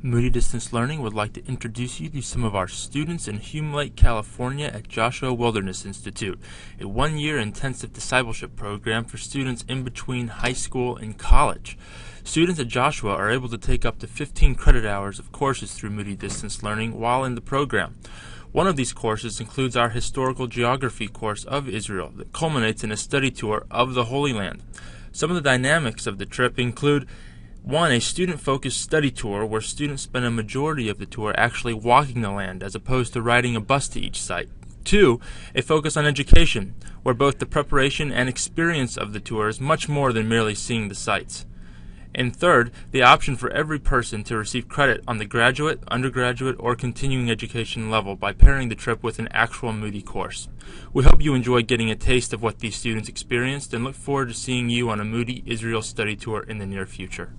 Moody Distance Learning would like to introduce you to some of our students in Hume Lake, California at Joshua Wilderness Institute, a one-year intensive discipleship program for students in between high school and college. Students at Joshua are able to take up to 15 credit hours of courses through Moody Distance Learning while in the program. One of these courses includes our historical geography course of Israel that culminates in a study tour of the Holy Land. Some of the dynamics of the trip include: 1. A student-focused study tour where students spend a majority of the tour actually walking the land as opposed to riding a bus to each site. 2. A focus on education, where both the preparation and experience of the tour is much more than merely seeing the sights. And 3rd, the option for every person to receive credit on the graduate, undergraduate, or continuing education level by pairing the trip with an actual Moody course. We hope you enjoy getting a taste of what these students experienced and look forward to seeing you on a Moody Israel study tour in the near future.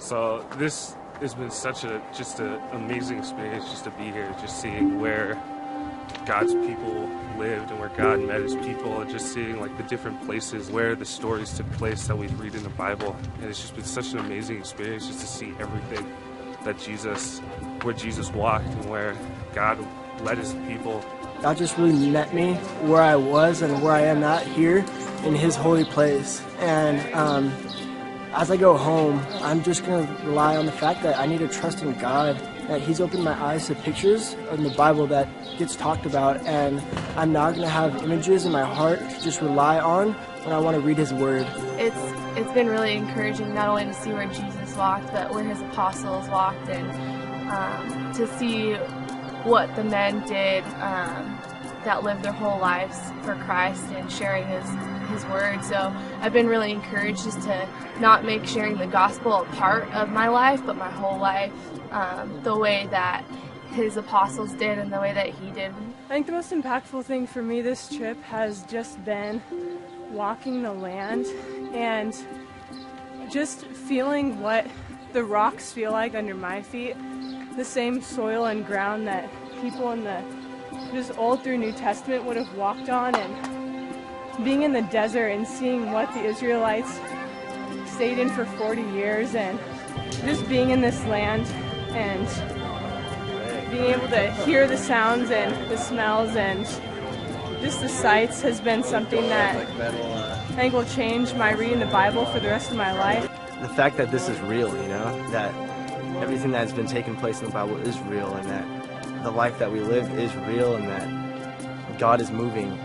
So this has been such an amazing experience just to be here, just seeing where God's people lived and where God met his people, and just seeing like the different places where the stories took place that we read in the Bible. And it's just been such an amazing experience just to see everything where Jesus walked and where God led his people. God just really met me where I was and where I am at here in his holy place. And as I go home, I'm just going to rely on the fact that I need to trust in God, that he's opened my eyes to pictures in the Bible that gets talked about, and I'm not going to have images in my heart to just rely on when I want to read his word. It's been really encouraging not only to see where Jesus walked, but where his apostles walked, and to see what the men did that lived their whole lives for Christ and sharing his word. So I've been really encouraged just to not make sharing the gospel a part of my life, but my whole life, the way that his apostles did and the way that he did. I think the most impactful thing for me this trip has just been walking the land and just feeling what the rocks feel like under my feet, the same soil and ground that people in the just Old through New Testament would have walked on, and being in the desert and seeing what the Israelites stayed in for 40 years, and just being in this land and being able to hear the sounds and the smells and just the sights has been something that I think will change my reading the Bible for the rest of my life. The fact that this is real, that everything that's been taking place in the Bible is real, and that the life that we live is real, and that God is moving.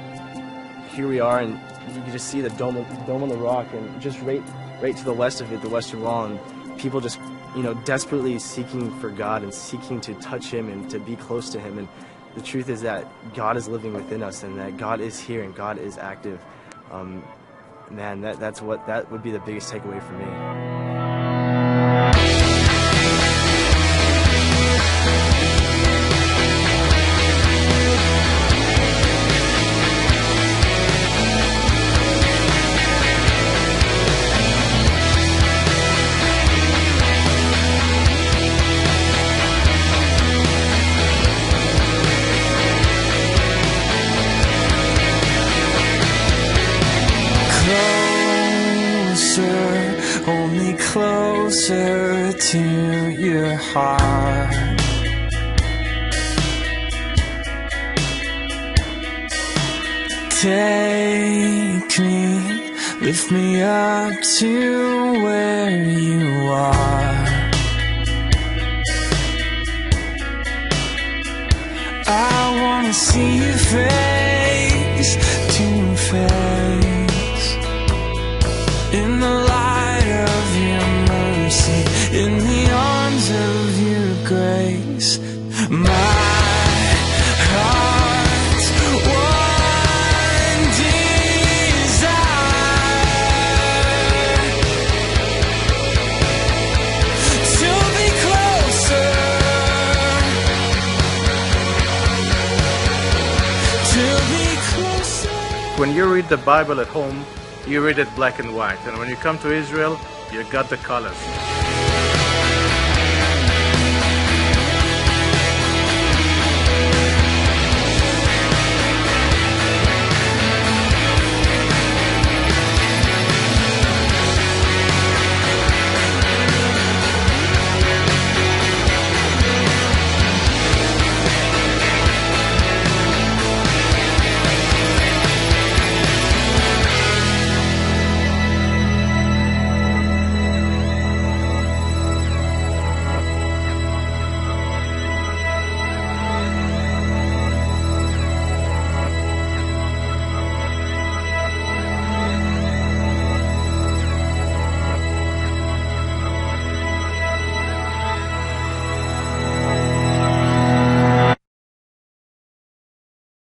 Here we are, and you can just see the dome on the rock, and just right to the west of it, the Western Wall, and people just, desperately seeking for God and seeking to touch him and to be close to him. And the truth is that God is living within us, and that God is here and God is active. Man, that would be the biggest takeaway for me. Only closer closer to your heart. Take me, lift me up to where you are. I wanna see you face to face, in the light of your mercy, in the arms of your grace. My heart's one desire, to be closer, to be closer. When you read the Bible at home, you read it black and white, and when you come to Israel, you got the colors.